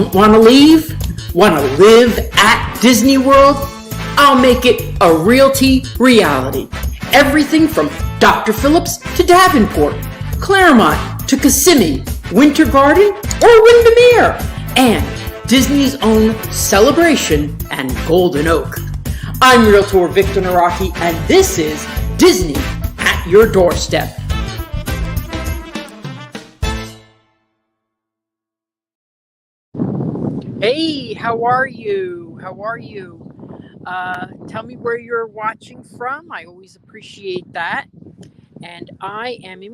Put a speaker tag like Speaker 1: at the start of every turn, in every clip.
Speaker 1: Don't want to leave? Want to live at Disney World? I'll make it a realty reality. Everything from Dr. Phillips to Davenport, Claremont to Kissimmee, Winter Garden or Windermere, and Disney's own Celebration and Golden Oak. I'm Realtor Victor Naraki, and this is Disney at your doorstep. Hey, how are you? Tell me where you're watching from. I always appreciate that. And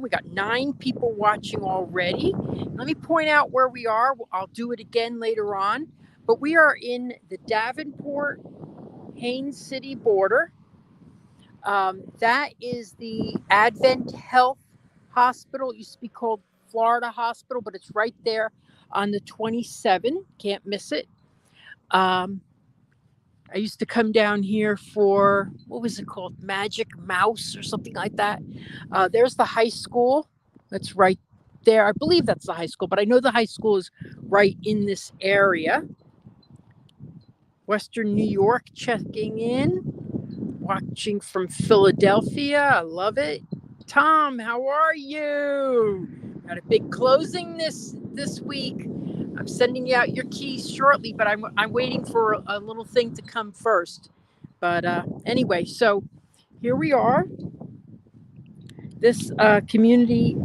Speaker 1: we got 9 people watching already. Let me point out where we are. I'll do it again later on. But we are in the Davenport Haines City border. That is the Advent Health Hospital. It used to be called Florida Hospital, but it's right there on the 27. Can't miss it. I used to come down here for, what was it called? Magic Mouse or something like that. There's the high school. That's right there. I believe that's the high school, but I know the high school is right in this area. Western New York checking in. Watching from Philadelphia. I love it. Tom, how are you? Got a big closing this week. I'm sending you out your keys shortly, but I'm waiting for a little thing to come first. But anyway, so here we are. This community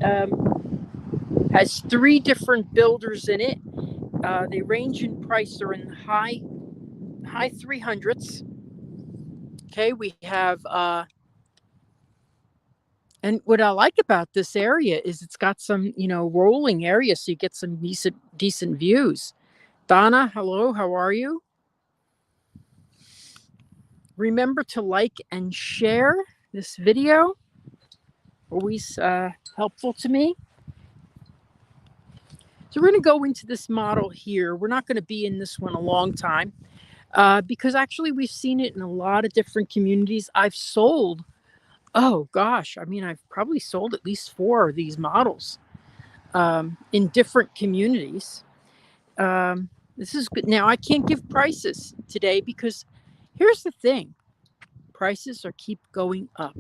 Speaker 1: has 3 different builders in it. They range in price. They're in the high 300s. Okay, we have and what I like about this area is it's got some, rolling area, so you get some decent views. Donna, hello, how are you? Remember to like and share this video. Always helpful to me. So we're going to go into this model here. We're not going to be in this one a long time because actually we've seen it in a lot of different communities. I've sold I've probably sold at least 4 of these models in different communities. This is good. Now, I can't give prices today because here's the thing. Prices keep going up.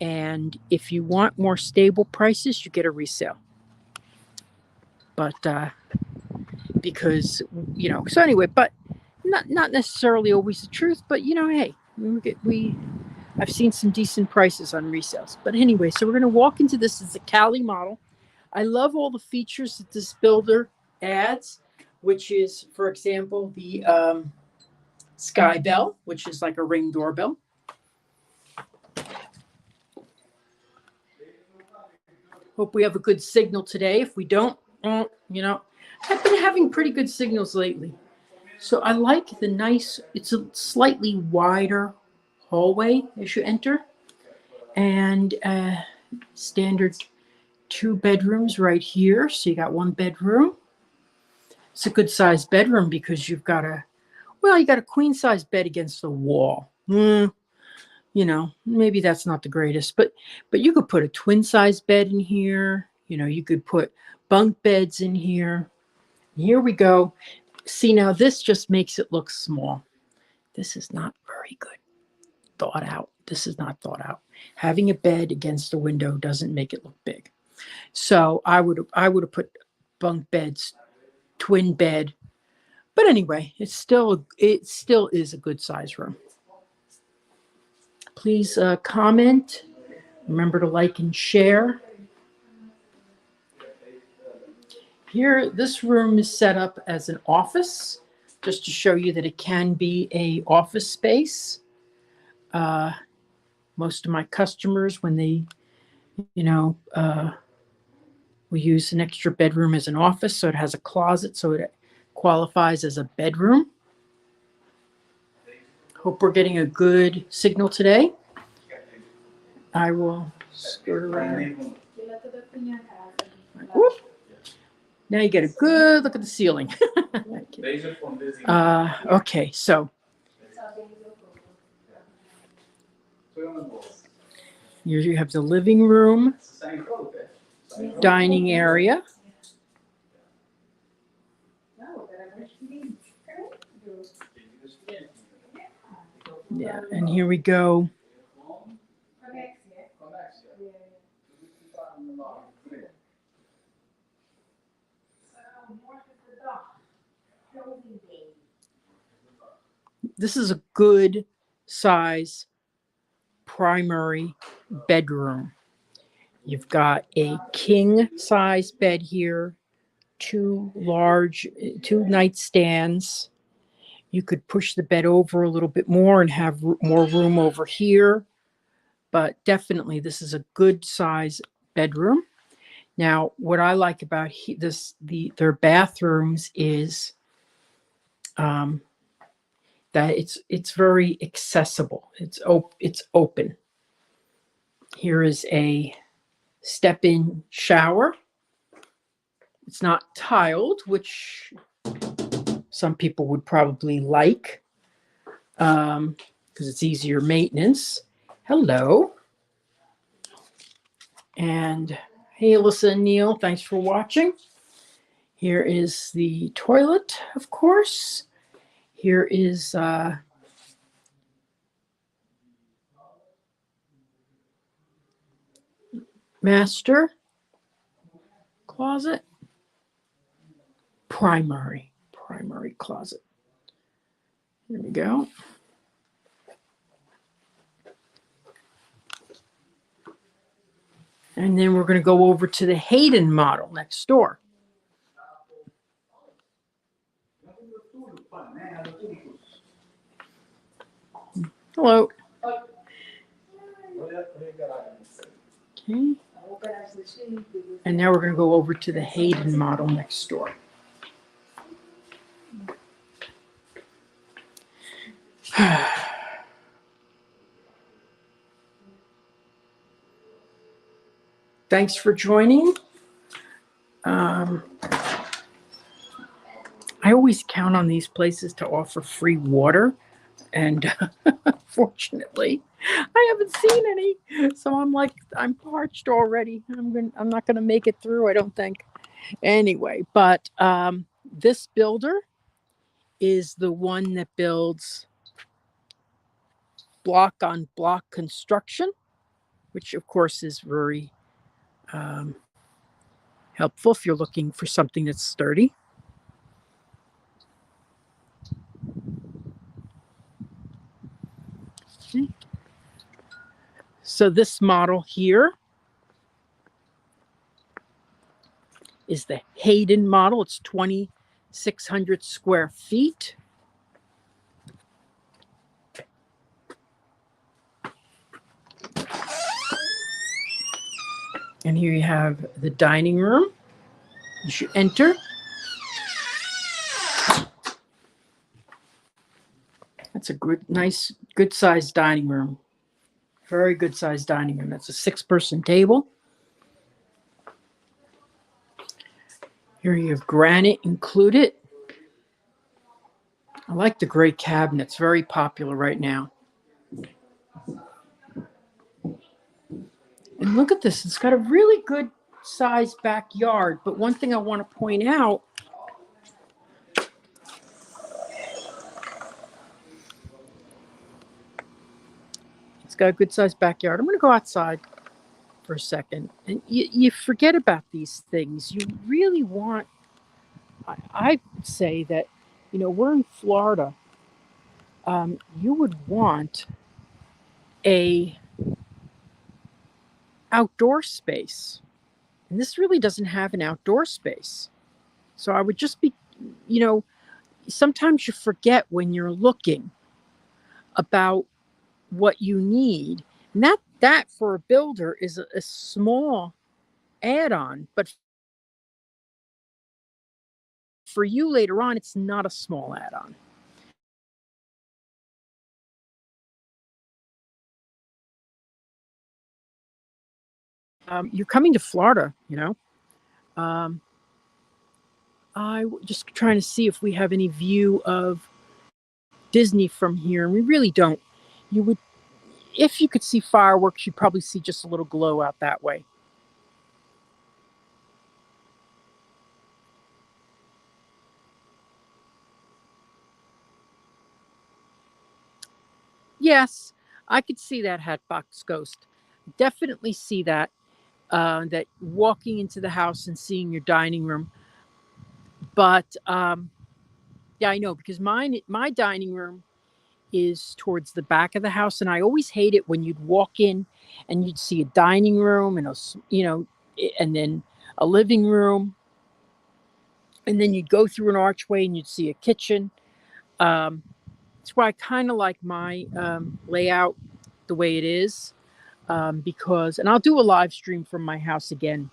Speaker 1: And if you want more stable prices, you get a resale. But because, so anyway, but not necessarily always the truth, but, hey, I've seen some decent prices on resales. But anyway, so we're going to walk into this. It's a Cali model. I love all the features that this builder adds, which is, for example, the Sky Bell, which is like a Ring doorbell. Hope we have a good signal today. If we don't, I've been having pretty good signals lately. So I like it's a slightly wider hallway as you enter, and standard 2 bedrooms right here. So you got 1 bedroom. It's a good sized bedroom because you've got a queen size bed against the wall. Maybe that's not the greatest, but you could put a twin size bed in here. You could put bunk beds in here. Here we go. See, now this just makes it look small. This is not very good. Thought out. This is not thought out. Having a bed against the window doesn't make it look big. So I would have put bunk beds, twin bed. But anyway, it still is a good size room. Please comment. Remember to like and share. Here, this room is set up as an office, just to show you that it can be an office space. Most of my customers, when they, we use an extra bedroom as an office, so it has a closet, so it qualifies as a bedroom. Hope we're getting a good signal today. I will skirt around. Whoop. Now you get a good look at the ceiling. Okay, so here you have the living room, dining area. Yeah, and here we go. This is a good size primary bedroom. You've got a king size bed here, two nightstands. You could push the bed over a little bit more and have more room over here. But definitely, this is a good size bedroom. Now, what I like about their bathrooms is that it's very accessible. It's open. Here is a step-in shower. It's not tiled, which some people would probably like because it's easier maintenance. Hello. And hey, Alyssa and Neil, thanks for watching. Here is the toilet, of course. Here is master closet, primary closet. Here we go. And then we're going to go over to the Hayden model next door. Hello. Okay. And now we're going to go over to the Hayden model next door. Thanks for joining. I always count on these places to offer free water, and fortunately, I haven't seen any. So I'm like, I'm parched already. I'm not gonna make it through, I don't think. Anyway, but this builder is the one that builds block on block construction, which of course is very helpful if you're looking for something that's sturdy. Okay. So this model here is the Hayden model. It's 2,600 square feet. And here you have the dining room. You should enter. That's a nice, good sized dining room. Very good sized dining room. That's a 6-person table. Here you have granite included. I like the gray cabinets, very popular right now. And look at this, it's got a really good sized backyard. But one thing I want to point out, it's got a good sized backyard. I'm going to go outside for a second. And you forget about these things. You really want, I would say that, we're in Florida. You would want a outdoor space. And this really doesn't have an outdoor space. So I would just be, sometimes you forget when you're looking about what you need. And that for a builder is a small add-on, but for you later on, it's not a small add-on. You're coming to Florida, I just trying to see if we have any view of Disney from here, and we really don't. You would, if you could see fireworks, you'd probably see just a little glow out that way. Yes, I could see that Hatbox Ghost. Definitely see that. That walking into the house and seeing your dining room. But yeah, I know because my dining room is towards the back of the house, and I always hate it when you'd walk in and you'd see a dining room and and then a living room, and then you'd go through an archway and you'd see a kitchen. Um, that's why I kind of like my layout the way it is, because, and I'll do a live stream from my house again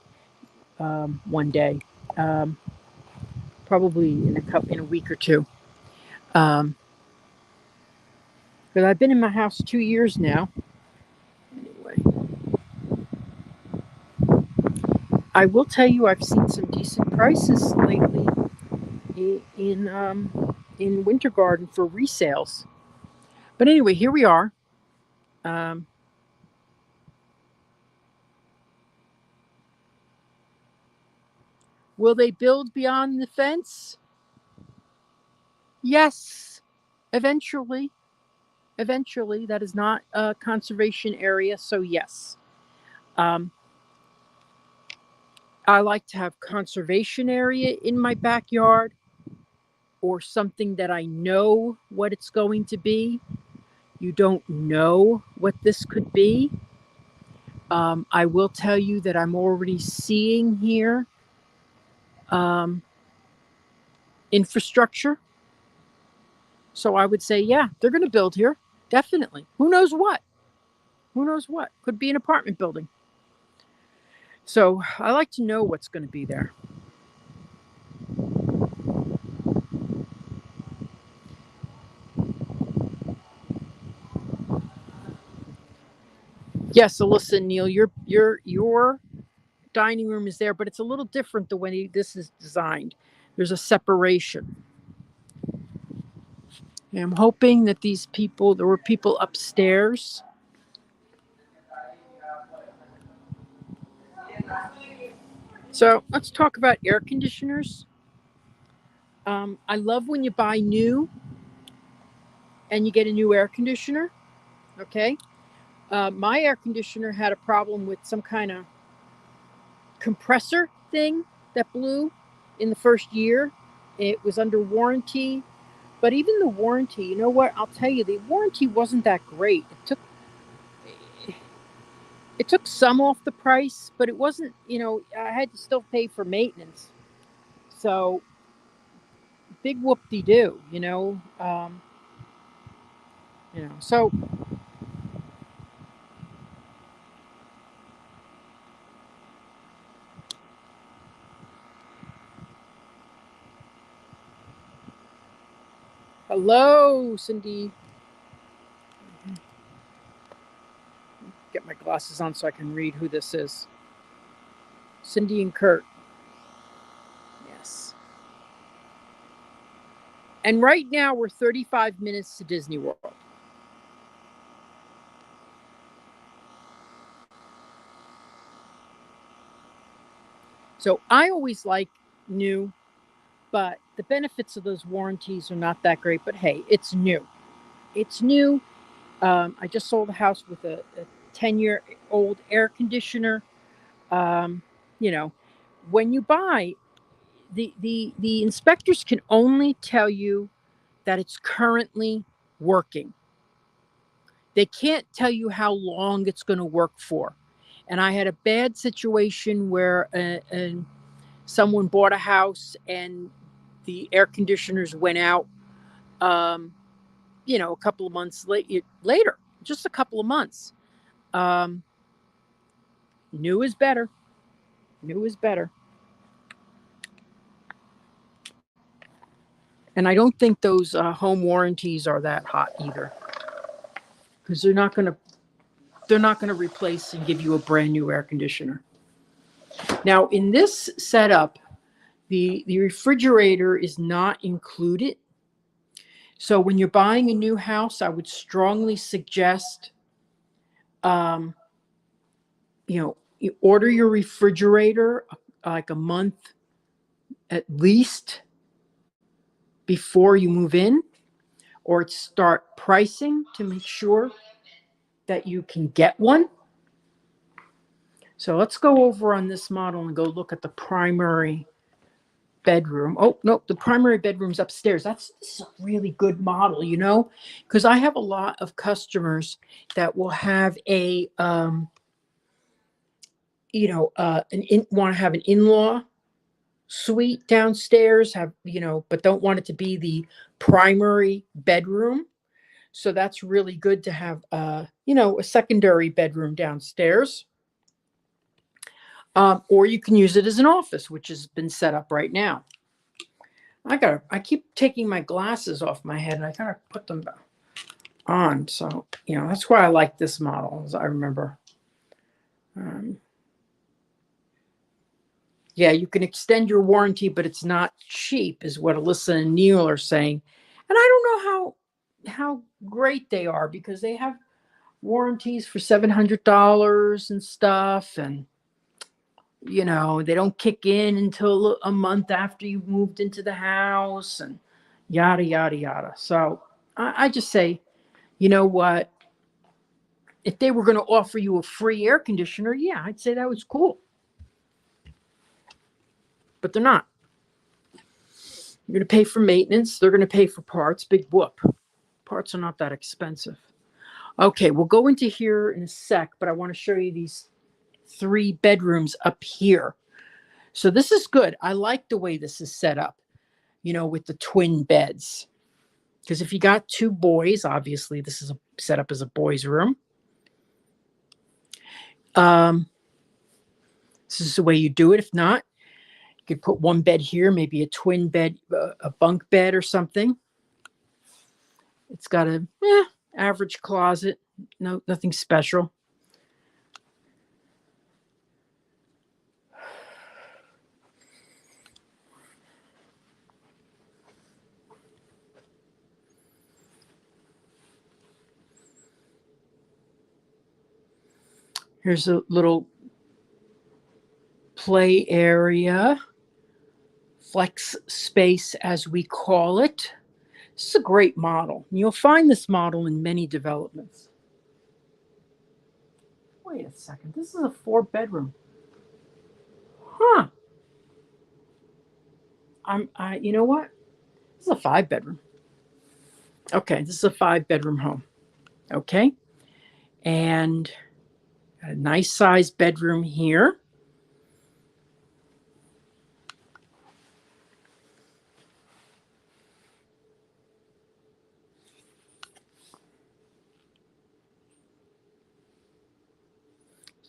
Speaker 1: one day, um, probably in a week or two. Because I've been in my house 2 years now. Anyway, I will tell you I've seen some decent prices lately in Winter Garden for resales. But anyway, here we are. Um, will they build beyond the fence? Yes, eventually. Eventually, that is not a conservation area, so yes. Um, I like to have conservation area in my backyard or something that I know what it's going to be. You don't know what this could be. I will tell you that I'm already seeing here infrastructure. So I would say, yeah, they're going to build here. Definitely. Who knows what? Who knows what? Could be an apartment building. So I like to know what's going to be there. Yes, Alyssa and Neil, your dining room is there, but it's a little different the way this is designed. There's a separation. And I'm hoping that there were people upstairs. So let's talk about air conditioners. I love when you buy new and you get a new air conditioner. Okay. My air conditioner had a problem with some kind of compressor thing that blew in the first year. It was under warranty, but even the warranty, you know what? I'll tell you, the warranty wasn't that great. It took some off the price, but it wasn't. I had to still pay for maintenance. So big whoop de doo. So hello, Cindy. Get my glasses on so I can read who this is. Cindy and Kurt. Yes. And right now we're 35 minutes to Disney World. So I always like new, but the benefits of those warranties are not that great. But hey, it's new. It's new. I just sold a house with a 10-year-old air conditioner. Um, you know, when you buy, the inspectors can only tell you that it's currently working. They can't tell you how long it's going to work for. And I had a bad situation where someone bought a house and the air conditioners went out, a couple of months later, just a couple of months. New is better. New is better. And I don't think those home warranties are that hot either, because they're not going to replace and give you a brand new air conditioner. Now, in this setup, the refrigerator is not included. So when you're buying a new house, I would strongly suggest, you order your refrigerator like a month at least before you move in, or start pricing to make sure that you can get one. So let's go over on this model and go look at the primary bedroom. Oh, no, the primary bedroom's upstairs. This is a really good model, because I have a lot of customers that will have want to have an in-law suite downstairs, but don't want it to be the primary bedroom. So that's really good to have, a secondary bedroom downstairs. Or you can use it as an office, which has been set up right now. I keep taking my glasses off my head and I gotta put them on. So, that's why I like this model, as I remember. Yeah, you can extend your warranty, but it's not cheap, is what Alyssa and Neil are saying. And I don't know how great they are, because they have warranties for $700 and stuff, and they don't kick in until a month after you've moved into the house, and yada yada yada. So I just say, you know what, if they were going to offer you a free air conditioner, yeah, I'd say that was cool, but they're not. You're going to pay for maintenance, they're going to pay for parts. Big whoop. Parts are not that expensive. Okay, we'll go into here in a sec, but I want to show you these 3 bedrooms up here. So this is good. I like the way this is set up, with the twin beds. Because if you got 2 boys, obviously this is set up as a boys' room. This is the way you do it. If not, you could put 1 bed here, maybe a twin bed, a bunk bed or something. It's got a average closet. No, nothing special. Here's a little play area, flex space as we call it. This is a great model. You'll find this model in many developments. Wait a second, this is a 4-bedroom. Huh. You know what? This is a 5-bedroom. Okay, this is a 5-bedroom home. Okay. And a nice sized bedroom here.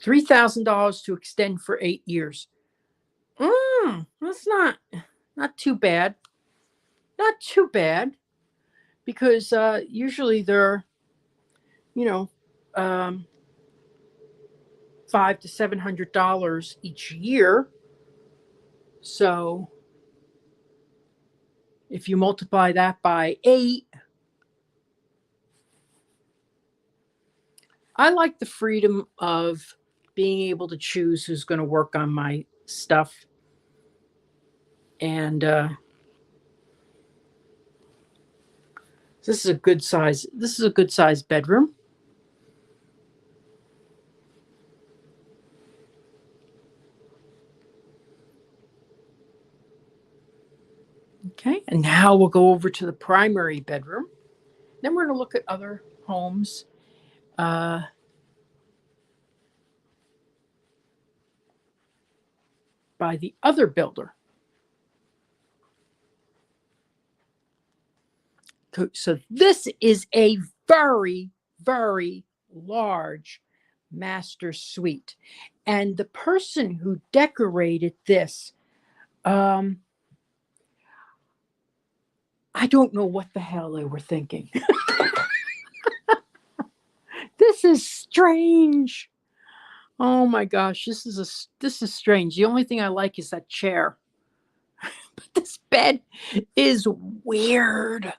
Speaker 1: $3,000 to extend for 8 years. That's not too bad. Not too bad, because usually they're, $500 to $700 each year. So if you multiply that by 8, I like the freedom of being able to choose who's going to work on my stuff. And this is a good size bedroom. Okay, and now we'll go over to the primary bedroom. Then we're going to look at other homes by the other builder. So this is a very, very large master suite. And the person who decorated this, I don't know what the hell they were thinking. This is strange. Oh my gosh, this is strange. The only thing I like is that chair. But this bed is weird.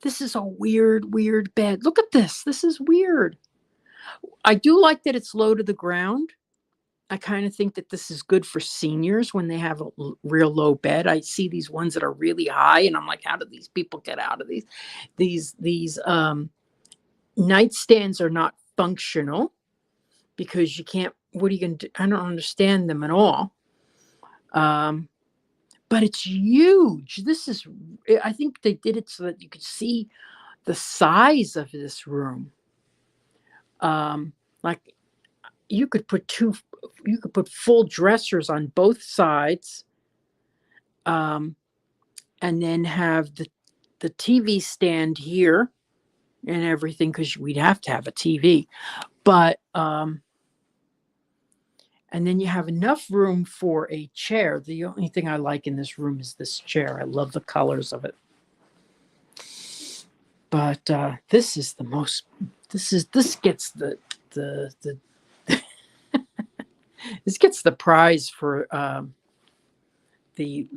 Speaker 1: This is a weird bed. Look at this. This is weird. I do like that it's low to the ground. I kind of think that this is good for seniors when they have a real low bed. I see these ones that are really high, and I'm like, how do these people get out of these? These nightstands are not functional because you can't. What are you going to do? I don't understand them at all. But it's huge. I think they did it so that you could see the size of this room. Like you could put full dressers on both sides, and then have the TV stand here and everything, because we'd have to have a TV. But and then you have enough room for a chair. The only thing I like in this room is this chair. I love the colors of it. But this is the most. This gets the this gets the prize for the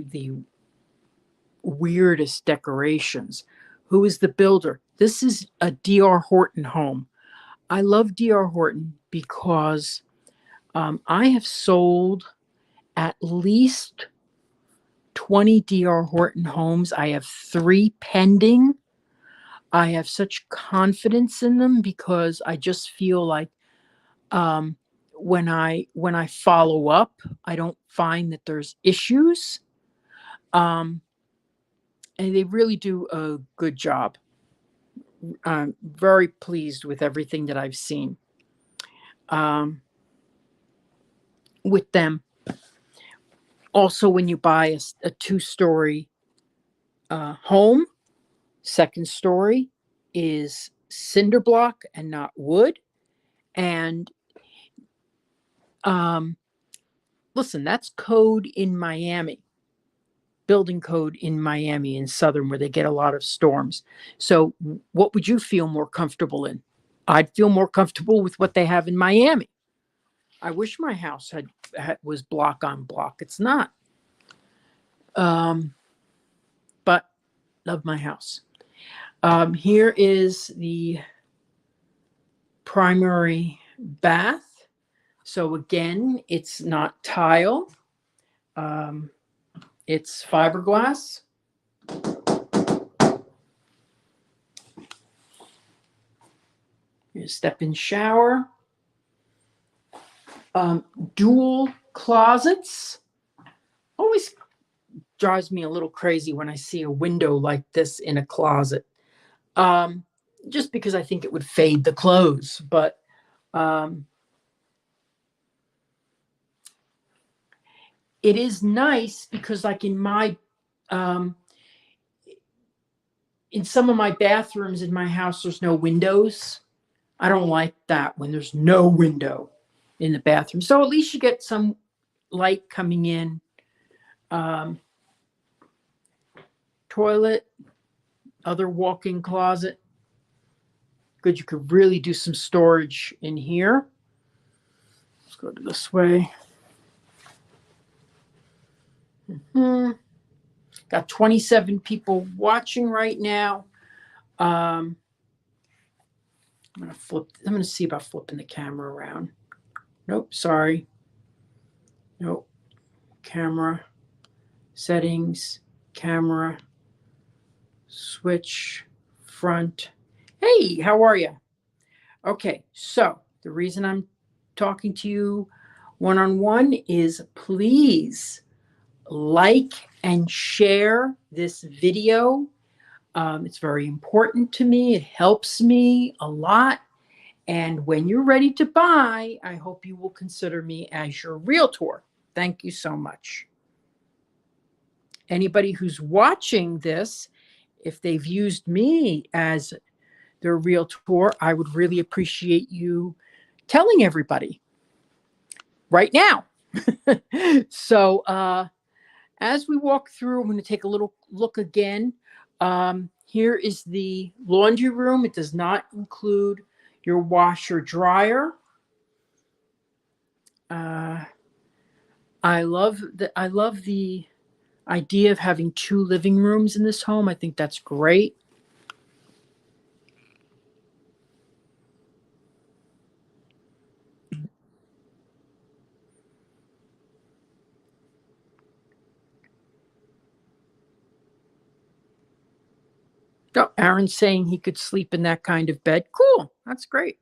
Speaker 1: weirdest decorations. Who is the builder? This is a D.R. Horton home. I love D.R. Horton because I have sold at least 20 D.R. Horton homes. I have 3 pending. I have such confidence in them because I just feel like when I follow up, I don't find that there's issues. And they really do a good job. I'm very pleased with everything that I've seen with them. Also, when you buy a 2-story home, second story is cinder block and not wood. And listen, that's code in Miami, building code in Miami, in Southern, where they get a lot of storms. So what would you feel more comfortable in? I'd feel more comfortable with what they have in Miami. I wish my house was block on block. It's not. But love my house. Here is the primary bath. So again, it's not tile. It's fiberglass. Here's a step-in shower. Dual closets. Always drives me a little crazy when I see a window like this in a closet. Just because I think it would fade the clothes. But it is nice because, like in some of my bathrooms in my house, there's no windows. I don't like that when there's no window in the bathroom. So at least you get some light coming in. Toilet, other walk-in closet. Good, you could really do some storage in here. Let's go to this way. Got 27 people watching right now. I'm gonna see about flipping the camera around. Nope, sorry. Nope. Camera, settings, camera, switch, front. Hey, how are you? Okay, so the reason I'm talking to you one-on-one is please like and share this video. It's very important to me. It helps me a lot. And when you're ready to buy, I hope you will consider me as your realtor. Thank you so much. Anybody who's watching this, if they've used me as their realtor, I would really appreciate you telling everybody right now. So as we walk through, I'm going to take a little look again. Here is the laundry room. It does not include your washer dryer. I love the idea of having 2 living rooms in this home. I think that's great. Oh, Aaron's saying he could sleep in that kind of bed. Cool. That's great.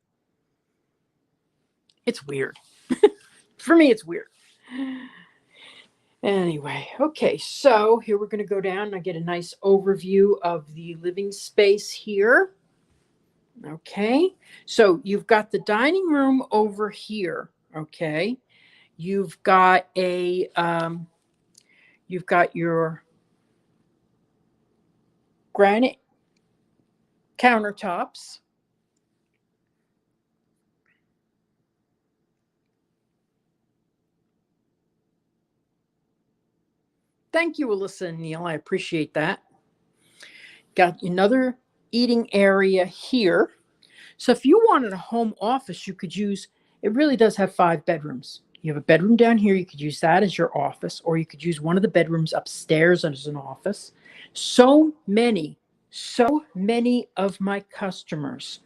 Speaker 1: It's weird. For me, it's weird. Anyway, okay, so here we're going to go down and I get a nice overview of the living space here. Okay, so you've got the dining room over here. Okay, you've got your granite countertops. Thank you, Alyssa and Neil. I appreciate that. Got another eating area here. So if you wanted a home office, you could use, it really does have 5 bedrooms. You have a bedroom down here, you could use that as your office, or you could use one of the bedrooms upstairs as an office. So many of my customers,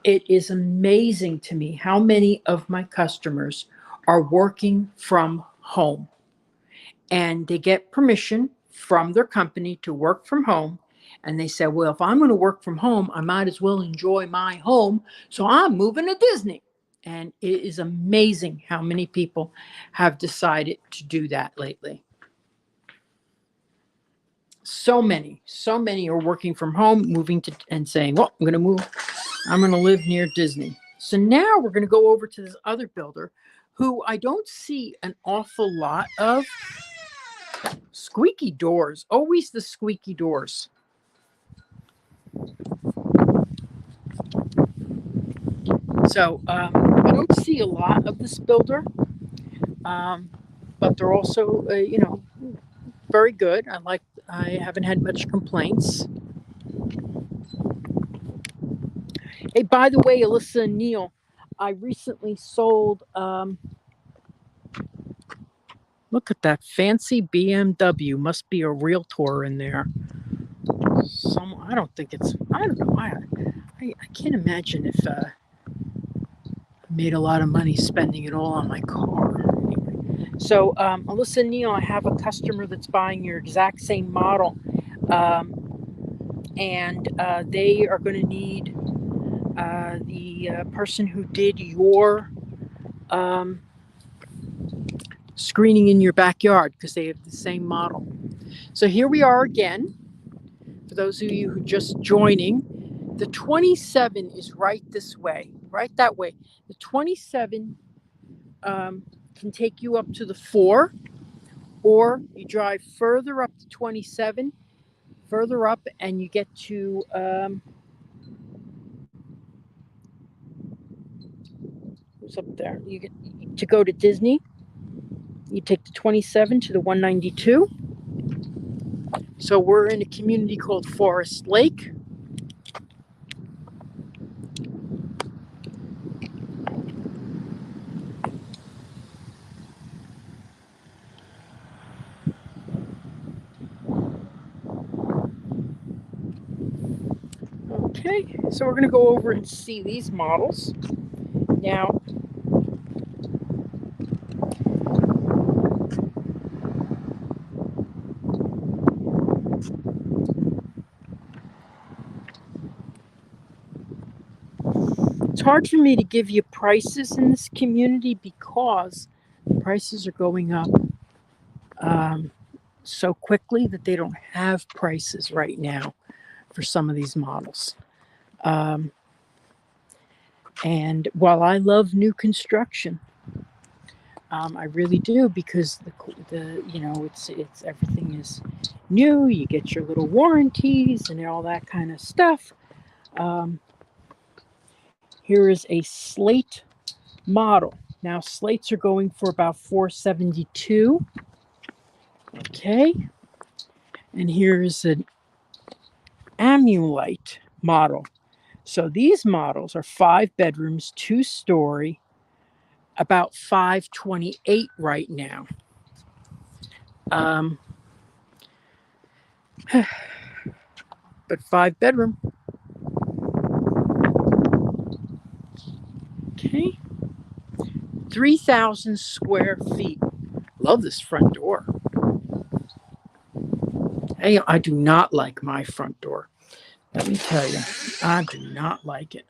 Speaker 1: it is amazing to me how many of my customers are working from home. And they get permission from their company to work from home. And they say, well, if I'm going to work from home, I might as well enjoy my home. So I'm moving to Disney. And it is amazing how many people have decided to do that lately. So many are working from home, moving to and saying, well, I'm going to live near Disney. So now we're going to go over to this other builder who I don't see an awful lot of. Squeaky doors, always the squeaky doors. So I don't see a lot of this builder, but they're also, very good. I haven't had much complaints. Hey, by the way, Alyssa and Neil, I recently sold, look at that fancy BMW. Must be a realtor in there. I don't know. I can't imagine if I made a lot of money spending it all on my car. Anyway. So, Alyssa and Neil, I have a customer that's buying your exact same model. And they are going to need the person who did your screening in your backyard because they have the same model. So here we are again. For those of you who are just joining, the 27 is right this way, right that way. The 27 can take you up to the 4, or you drive further up to 27, further up, and you get to who's up there? You get to go to Disney. You take the 27 to the 192. So we're in a community called Forest Lake. Okay, so we're going to go over and see these models. Now, it's hard for me to give you prices in this community because prices are going up so quickly that they don't have prices right now for some of these models. And while I love new construction, I really do, because it's everything is new. You get your little warranties and all that kind of stuff. Here is a slate model. Now slates are going for about $472. Okay, and here's an Amulite model. So these models are 5 bedrooms, 2-story, about $528 right now. But 5 bedroom. Okay. 3,000 square feet. Love this front door. Hey, I do not like my front door. Let me tell you, I do not like it.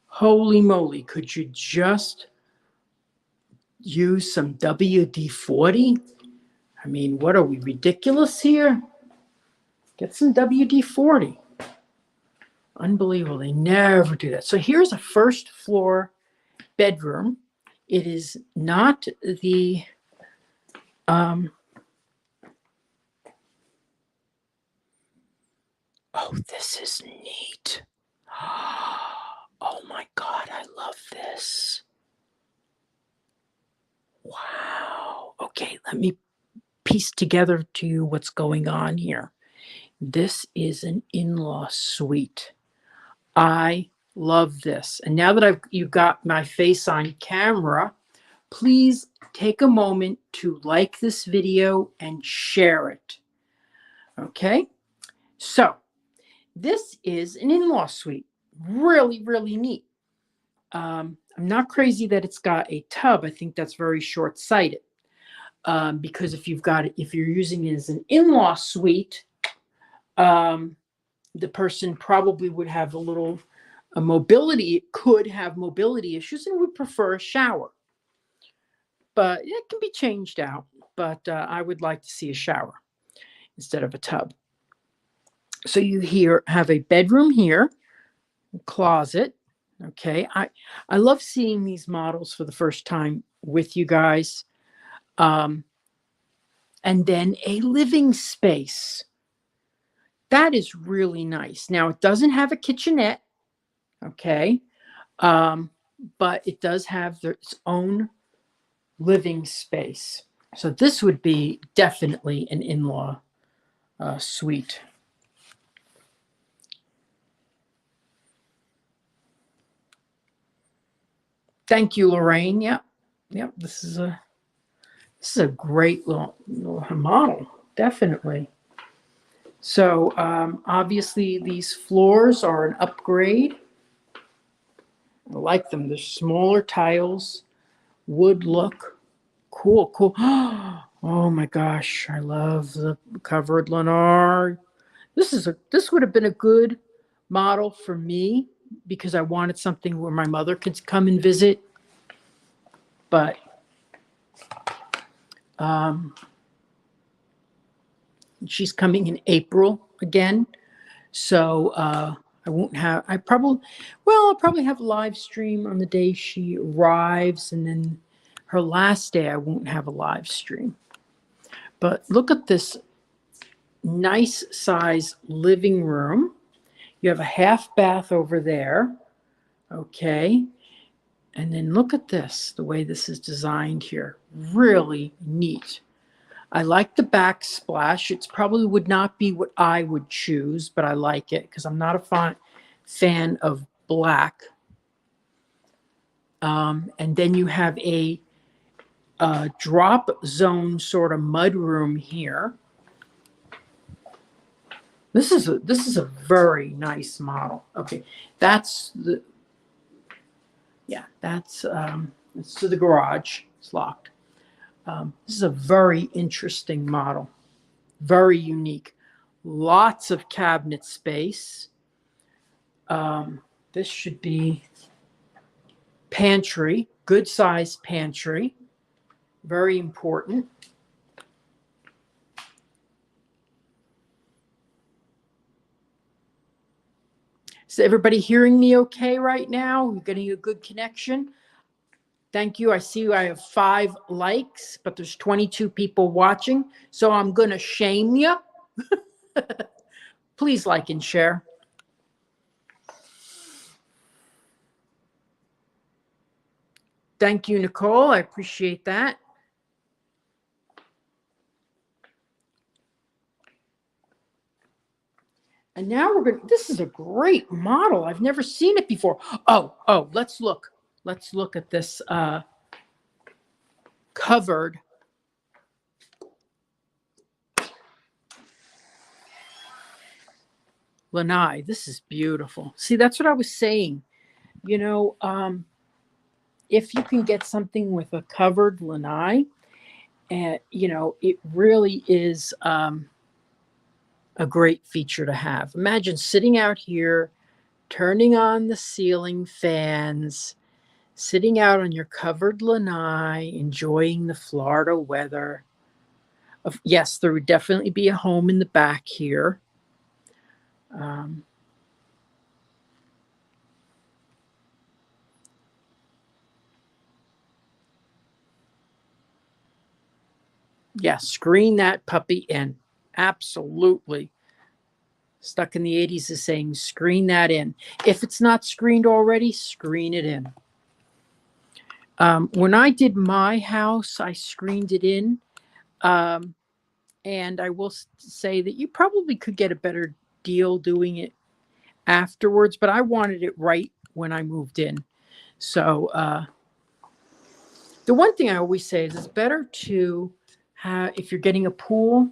Speaker 1: Holy moly, could you just use some WD-40? I mean, what are we, ridiculous here? Get some WD-40. Unbelievable, they never do that. So here's a first floor bedroom. It is not the, oh, this is neat. Oh my God, I love this. Wow. Okay, let me piece together to you what's going on here. This is an in-law suite. I love this. And now that you've got my face on camera, please take a moment to like this video and share it. Okay? So, this is an in-law suite. Really, really neat. I'm not crazy that it's got a tub. I think that's very short-sighted. Because if you're using it as an in-law suite, the person probably would have could have mobility issues and would prefer a shower. But it can be changed out. But I would like to see a shower instead of a tub. So you have a bedroom here, a closet. Okay, I love seeing these models for the first time with you guys. And then a living space. That is really nice. Now, it doesn't have a kitchenette, okay? But it does have its own living space. So this would be definitely an in-law suite. Thank you, Lorraine. Yep. This is a great little model, definitely. So obviously these floors are an upgrade. I like them. They're smaller tiles, wood look. Cool. Oh my gosh, I love the covered Lanai. This would have been a good model for me because I wanted something where my mother could come and visit. But she's coming in April again. So I'll probably have a live stream on the day she arrives, and then her last day I won't have a live stream. But look at this nice size living room. You have a half bath over there. Okay. And then look at this, the way this is designed here. Really neat. I like the backsplash. It probably would not be what I would choose, but I like it because I'm not a fan of black. And then you have a drop zone sort of mud room here. This is a very nice model. Okay, it's to the garage. It's locked. This is a very interesting model. Very unique. Lots of cabinet space. This should be pantry. Good size pantry. Very important. Is everybody hearing me okay right now? You're getting a good connection? Thank you. I see I have 5 likes, but there's 22 people watching, so I'm going to shame you. Please like and share. Thank you, Nicole. I appreciate that. And now this is a great model. I've never seen it before. Oh, let's look. Let's look at this covered Lanai. This is beautiful. See, that's what I was saying. You know, if you can get something with a covered Lanai, And, it really is a great feature to have. Imagine sitting out here, turning on the ceiling fans, sitting out on your covered lanai, enjoying the Florida weather. Yes, there would definitely be a home in the back here. Yeah, screen that puppy in. Absolutely. Stuck in the 80s is saying screen that in. If it's not screened already, screen it in. When I did my house, I screened it in. And I will say that you probably could get a better deal doing it afterwards, but I wanted it right when I moved in. So the one thing I always say is it's better to have, if you're getting a pool,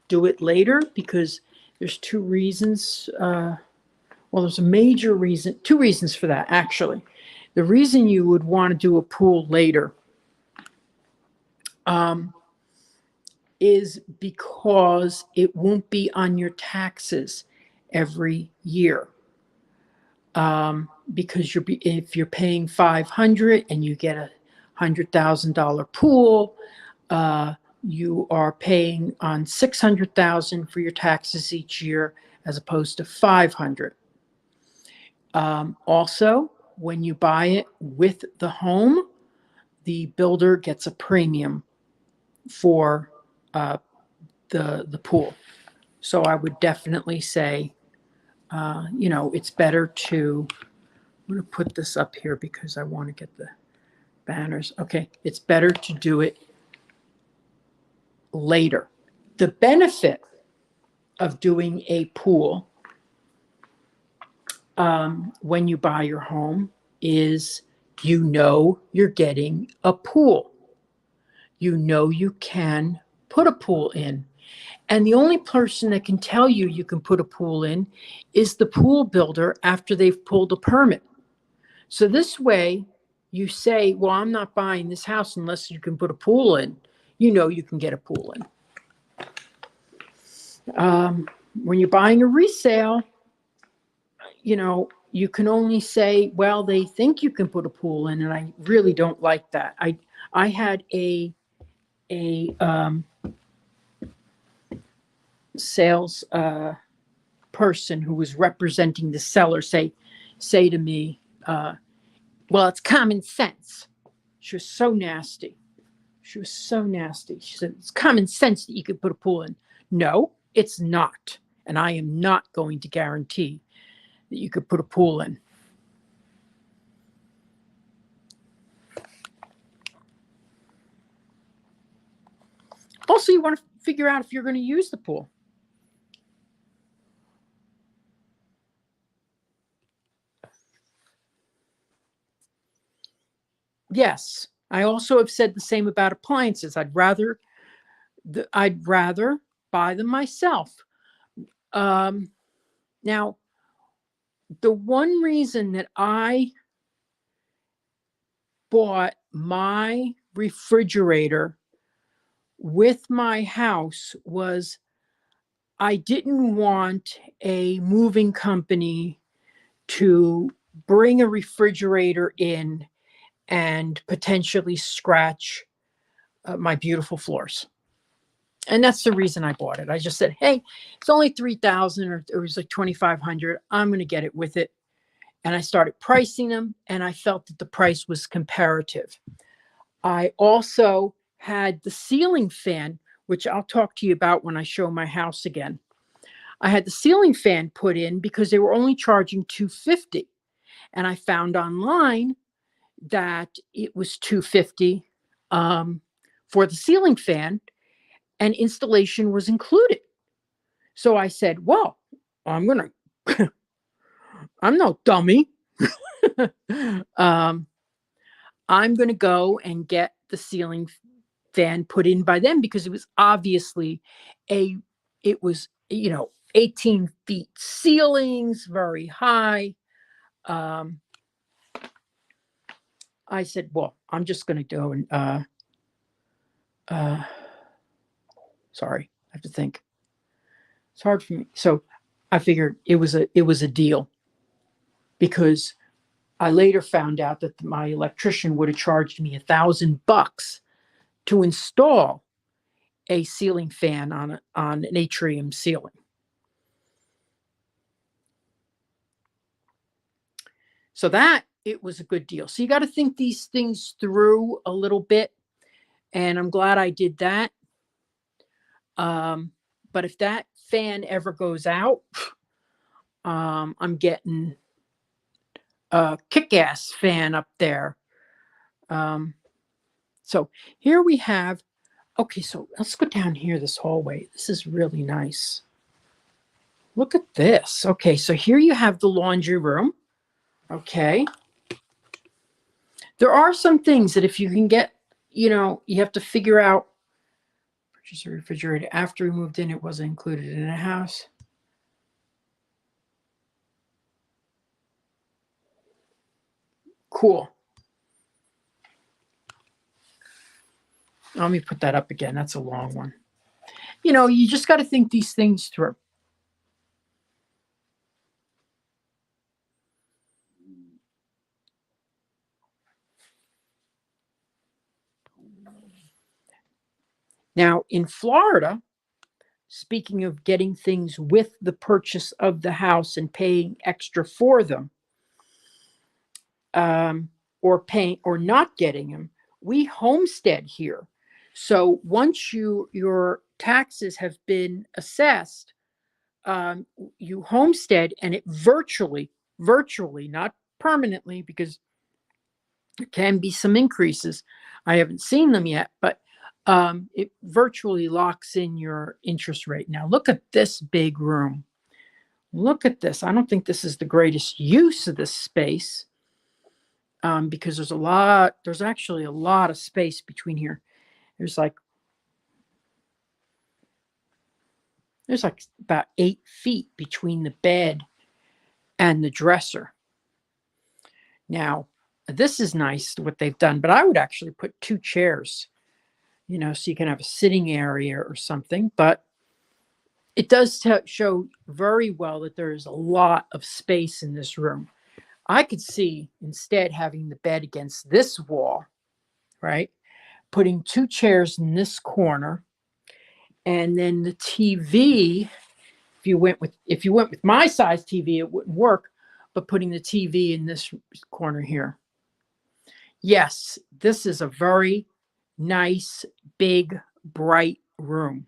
Speaker 1: do it later, because there's two reasons. There's a major reason, two reasons for that, actually. The reason you would want to do a pool later is because it won't be on your taxes every year. Because if you're paying $500 and you get a $100,000 pool, you are paying on $600,000 for your taxes each year, as opposed to $500. Also, when you buy it with the home, the builder gets a premium for the pool. So I would definitely say, it's better to. I'm going to put this up here because I want to get the banners. Okay, it's better to do it later. The benefit of doing a pool when you buy your home is you're getting a pool. You can put a pool in. And the only person that can tell you can put a pool in is the pool builder after they've pulled a permit. So this way, you say, well, I'm not buying this house unless you can put a pool in. You can get a pool in. When you're buying a resale, you can only say, well, they think you can put a pool in, and I really don't like that. I had a sales person who was representing the seller say to me, well, it's common sense. She was so nasty. She said, it's common sense that you could put a pool in. No, it's not. And I am not going to guarantee that you could put a pool in. Also, you want to figure out if you're going to use the pool. Yes, I also have said the same about appliances. I'd rather buy them myself. Now, the one reason that I bought my refrigerator with my house was I didn't want a moving company to bring a refrigerator in and potentially scratch my beautiful floors. And that's the reason I bought it. I just said, hey, it's only $3,000 or it was like $2,500. I'm going to get it with it. And I started pricing them, and I felt that the price was comparative. I also had the ceiling fan, which I'll talk to you about when I show my house again. I had the ceiling fan put in because they were only charging $250. And I found online that it was $250 for the ceiling fan, and installation was included. So I said, well, I'm no dummy. I'm going to go and get the ceiling fan put in by them because it was obviously 18 feet ceilings, very high. I said, well, I'm just going to go and Sorry, I have to think. It's hard for me. So I figured it was a deal, because I later found out that my electrician would have charged me $1,000 to install a ceiling fan on an atrium ceiling. So that, it was a good deal. So you got to think these things through a little bit, and I'm glad I did that. But if that fan ever goes out, I'm getting a kick-ass fan up there. So here we have, okay, so let's go down here, this hallway. This is really nice. Look at this. Okay, so here you have the laundry room. Okay. There are some things that if you can get, you have to figure out. Purchase a refrigerator. After we moved in, it wasn't included in a house. Cool. Let me put that up again. That's a long one. You just got to think these things through. Now, in Florida, speaking of getting things with the purchase of the house and paying extra for them, or paying or not getting them, we homestead here. So once your taxes have been assessed, you homestead, and it virtually, not permanently, because there can be some increases. I haven't seen them yet, but it virtually locks in your interest rate. Now, look at this big room. Look at this. I don't think this is the greatest use of this space, because there's actually a lot of space between here. There's like about 8 feet between the bed and the dresser. Now, this is nice what they've done, but I would actually put 2 chairs, so you can have a sitting area or something. But it does show very well that there is a lot of space in this room. I could see instead having the bed against this wall, right? Putting 2 chairs in this corner, and then the TV. If you went with my size TV, it wouldn't work, but putting the TV in this corner here. Yes, this is a very nice, big, bright room.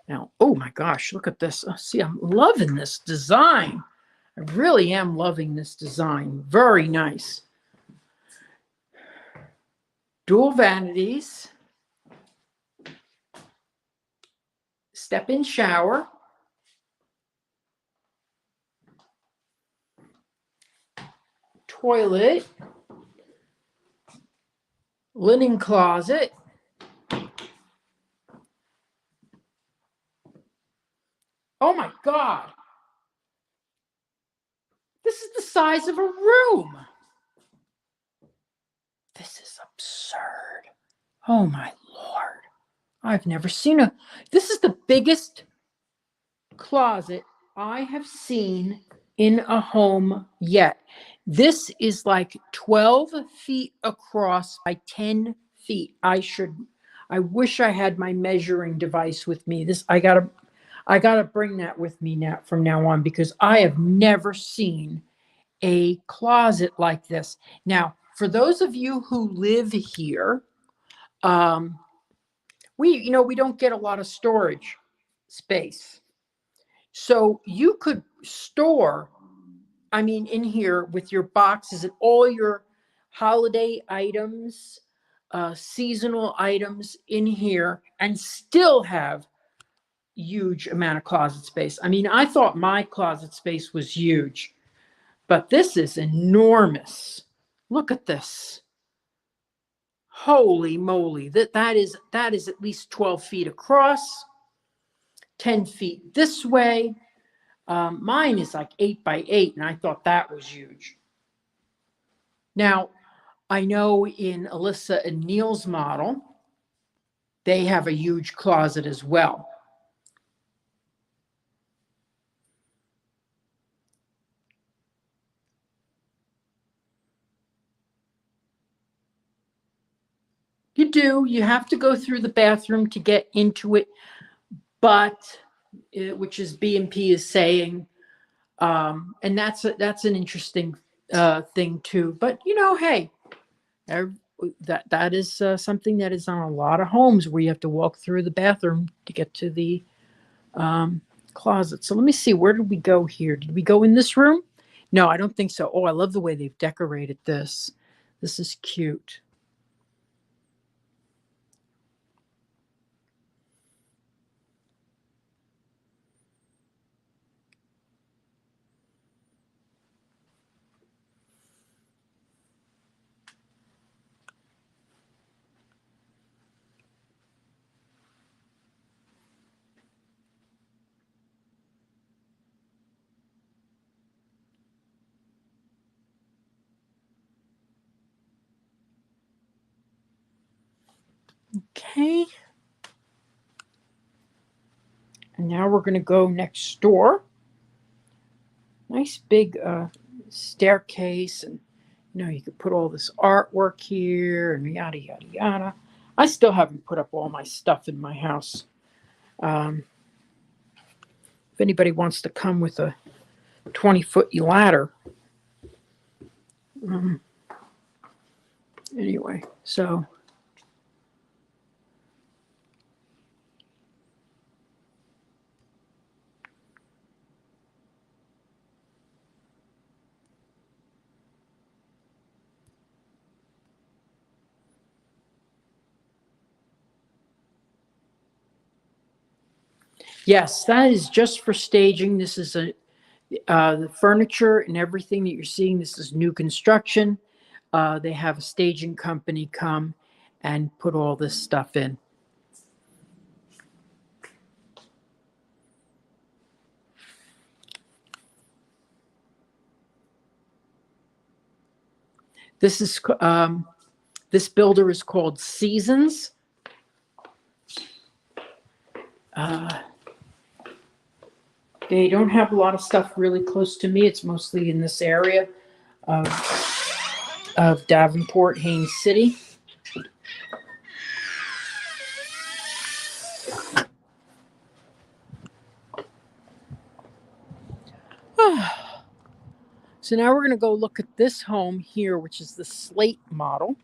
Speaker 1: Now, oh my gosh, look at this. See, I'm loving this design. I really am loving this design. Very nice. Dual vanities. Step-in shower. Toilet. Linen closet. Oh my God. This is the size of a room. This is absurd. Oh my Lord. I've never seen this is the biggest closet I have seen in a home yet. This is like 12 feet across by 10 feet. I wish I had my measuring device with me. I gotta bring that with me now from now on, because I have never seen a closet like this. Now, for those of you who live here, we don't get a lot of storage space. So you could store, in here with your boxes and all your holiday items, seasonal items in here, and still have huge amount of closet space. I thought my closet space was huge, but this is enormous. Look at this. Holy moly. That is at least 12 feet across. 10 feet this way. Mine is like 8 by 8, and I thought that was huge. Now, I know in Alyssa and Neil's model, they have a huge closet as well. You do. You have to go through the bathroom to get into it, but which is B&P is saying, and that's an interesting thing too. But hey, that is something that is on a lot of homes where you have to walk through the bathroom to get to the closet. So let me see. Where did we go here? Did we go in this room? No, I don't think so. Oh, I love the way they've decorated this. This is cute. Okay. And now we're going to go next door. Nice big staircase, and you could put all this artwork here and yada yada yada. I still haven't put up all my stuff in my house. If anybody wants to come with a 20-foot ladder. Anyway, so yes, that is just for staging. This is the furniture and everything that you're seeing. This is new construction. They have a staging company come and put all this stuff in. This builder is called Seasons. They don't have a lot of stuff really close to me. It's mostly in this area of Davenport, Haines City. So now we're going to go look at this home here, which is the slate model.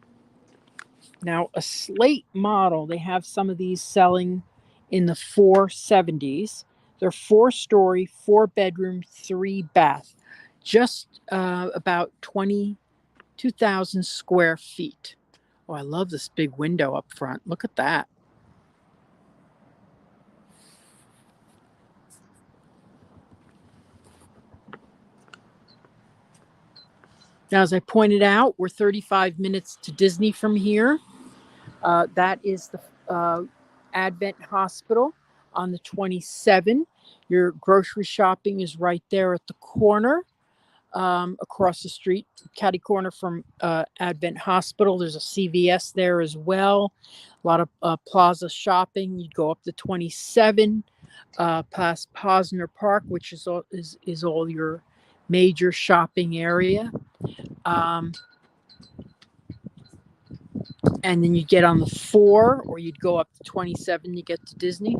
Speaker 1: Now, a slate model, they have some of these selling in the 470s. They're 4-story, 4-bedroom, 3-bath, just about 22,000 square feet. Oh, I love this big window up front. Look at that. Now, as I pointed out, we're 35 minutes to Disney from here. That is the Advent Hospital on the 27. Your grocery shopping is right there at the corner, across the street, catty corner from Advent Hospital. There's a CVS there as well. A lot of plaza shopping. You'd go up to 27, past Posner Park, which is all your major shopping area. And then you get on the 4, or you'd go up to 27, you get to Disney.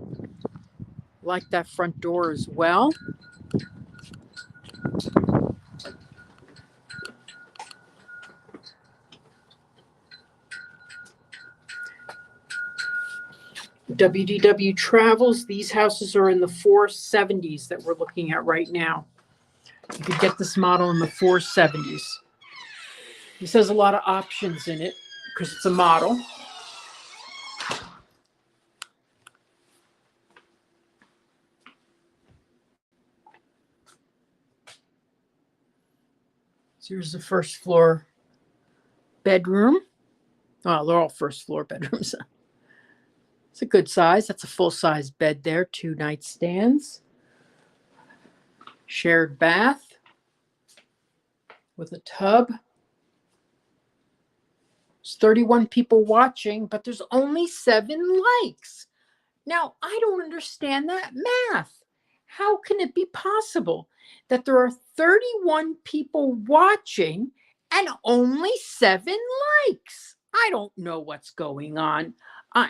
Speaker 1: Like that front door as well. WDW Travels, these houses are in the 470s that we're looking at right now. You could get this model in the 470s. This has a lot of options in it because it's a model. So here's the first floor bedroom. Oh, they're all first floor bedrooms. It's a good size. That's a full-size bed there, 2 nightstands. Shared bath with a tub. There's 31 people watching, but there's only 7 likes. Now, I don't understand that math. How can it be possible that there are 31 people watching and only 7 likes? I don't know what's going on. How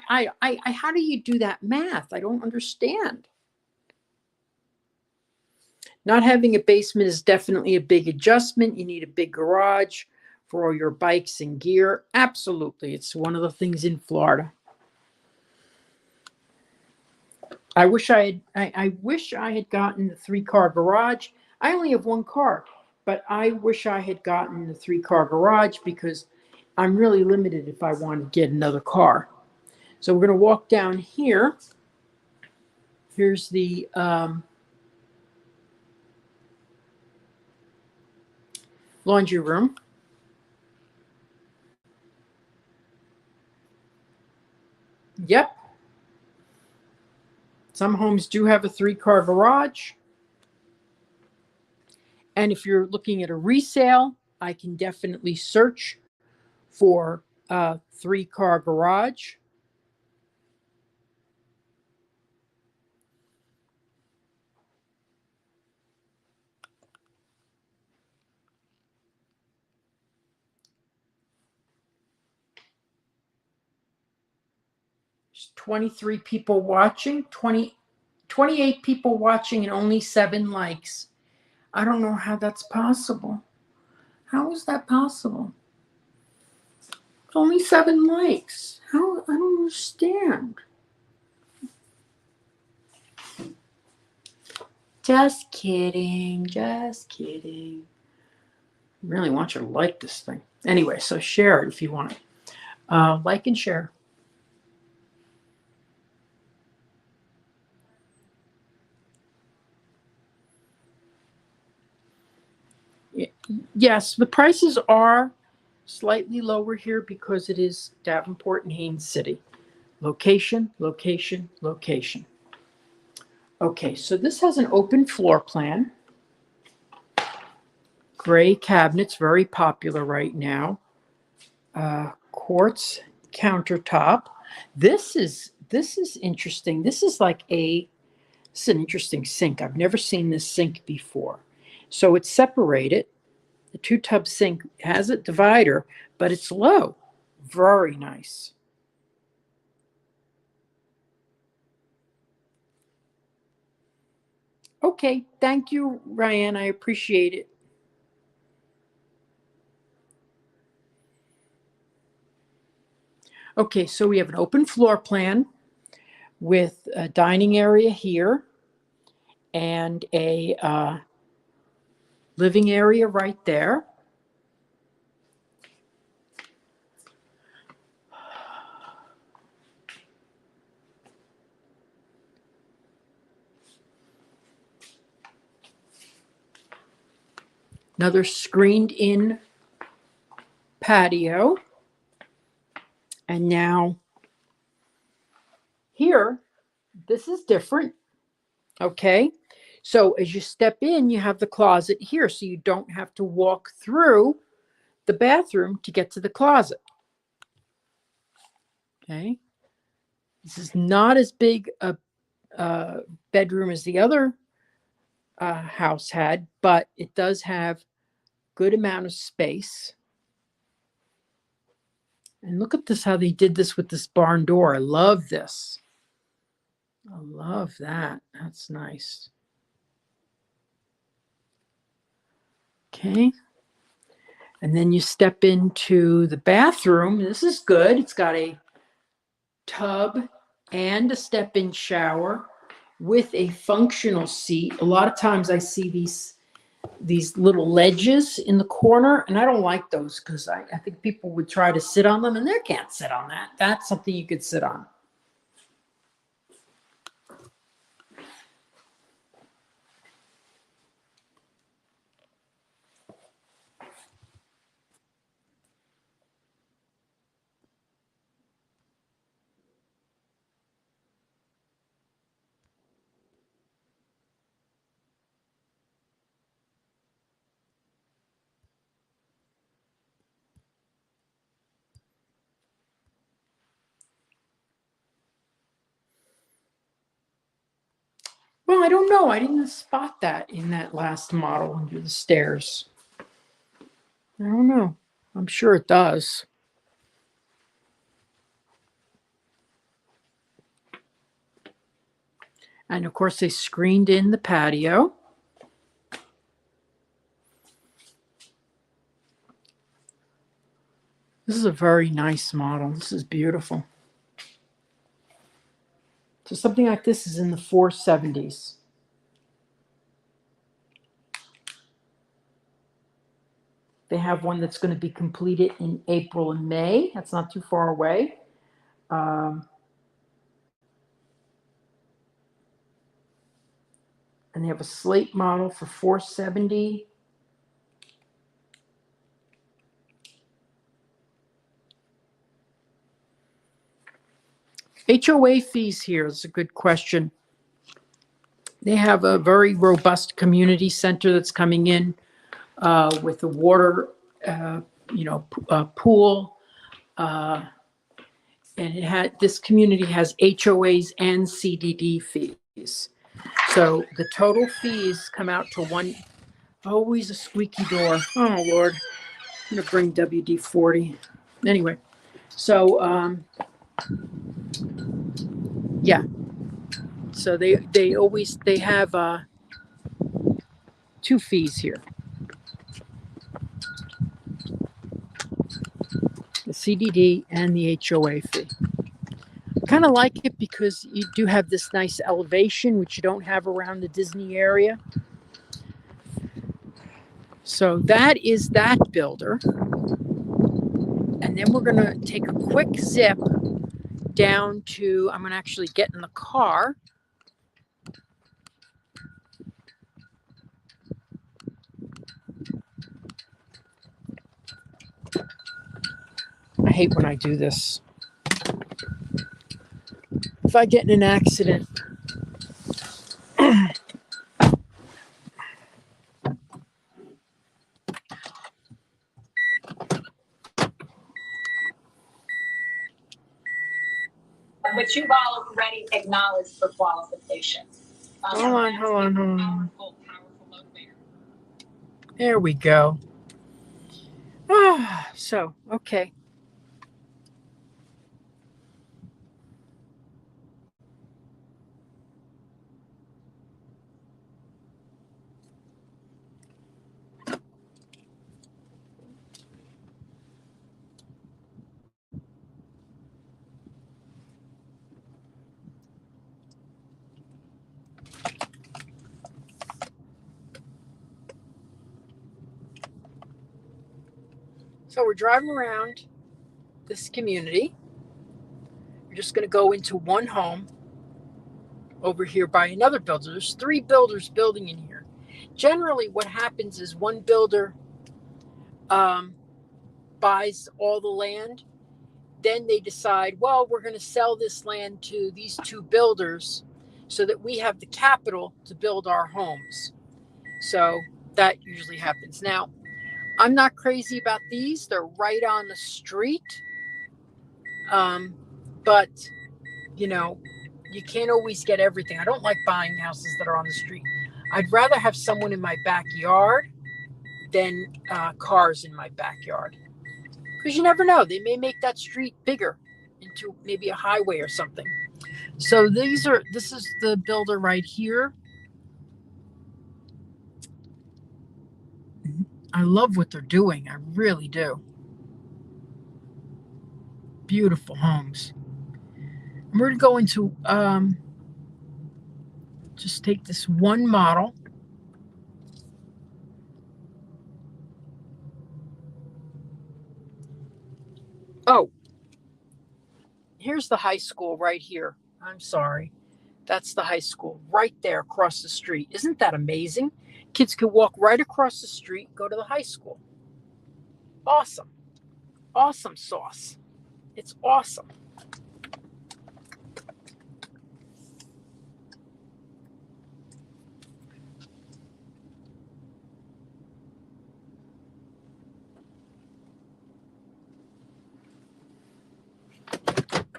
Speaker 1: do you do that math? I don't understand. Not having a basement is definitely a big adjustment. You need a big garage for all your bikes and gear. Absolutely. It's one of the things in Florida. I wish I had gotten the 3-car garage. I only have 1 car, but I wish I had gotten the 3-car garage because I'm really limited if I want to get another car. So we're going to walk down here. Here's the laundry room. Yep. Some homes do have a 3-car garage. And if you're looking at a resale, I can definitely search for a 3-car garage. There's 23 people watching, 28 people watching, and only 7 likes. I don't know how that's possible. How is that possible? It's only 7 likes. How? I don't understand. Just kidding. Just kidding. I really want you to like this thing. Anyway, so share it if you want it. Like and share. Yes, the prices are slightly lower here because it is Davenport and Haines City. Location, location, location. Okay, so this has an open floor plan. Gray cabinets, very popular right now. Quartz countertop. This is interesting. This is an interesting sink. I've never seen this sink before. So it's separated. The 2-tub sink has a divider, but it's low. Very nice. Okay, thank you, Ryan. I appreciate it. Okay, so we have an open floor plan with a dining area here and a living area right there. Another screened-in patio. And now here, this is different. Okay, so as you step in, you have the closet here, so you don't have to walk through the bathroom to get to the closet. Okay, this is not as big a bedroom as the other house had, but it does have good amount of space. And look at this, how they did this with this barn door. I love this. I love that. That's nice. Okay. And then you step into the bathroom. This is good. It's got a tub and a step-in shower with a functional seat. A lot of times I see these little ledges in the corner, and I don't like those because I think people would try to sit on them, and they can't sit on that. That's something you could sit on. Well, I don't know. I didn't spot that in that last model under the stairs. I don't know. I'm sure it does. And of course, they screened in the patio. This is a very nice model. This is beautiful. So something like this is in the 470s. They have one that's going to be completed in April and May. That's not too far away. And they have a slate model for 470. HOA fees here is a good question. They have a very robust community center that's coming in with a water, pool. And this community has HOAs and CDD fees. So the total fees come out to always a squeaky door. Oh, Lord. I'm going to bring WD-40. Anyway, so, yeah. So they have two fees here. The CDD and the HOA fee. Kind of like it because you do have this nice elevation, which you don't have around the Disney area. So that is that builder. And then we're going to take a quick zip down to, I'm going to actually get in the car. I hate when I do this. If I get in an accident,
Speaker 2: which you've already acknowledged for qualification.
Speaker 1: Hold on. There we go. So, okay. So we're driving around this community. We're just going to go into one home over here by another builder. There's 3 builders building in here. Generally, what happens is one builder buys all the land. Then they decide, well, we're going to sell this land to these 2 builders so that we have the capital to build our homes. So that usually happens. Now, I'm not crazy about these. They're right on the street. But, you can't always get everything. I don't like buying houses that are on the street. I'd rather have someone in my backyard than cars in my backyard. Because you never know. They may make that street bigger into maybe a highway or something. So this is the builder right here. I love what they're doing. I really do. Beautiful homes. And we're going to go into, just take this one model. Oh, here's the high school right here. I'm sorry. That's the high school right there across the street. Isn't that amazing? Kids can walk right across the street, go to the high school. Awesome. Awesome sauce. It's awesome.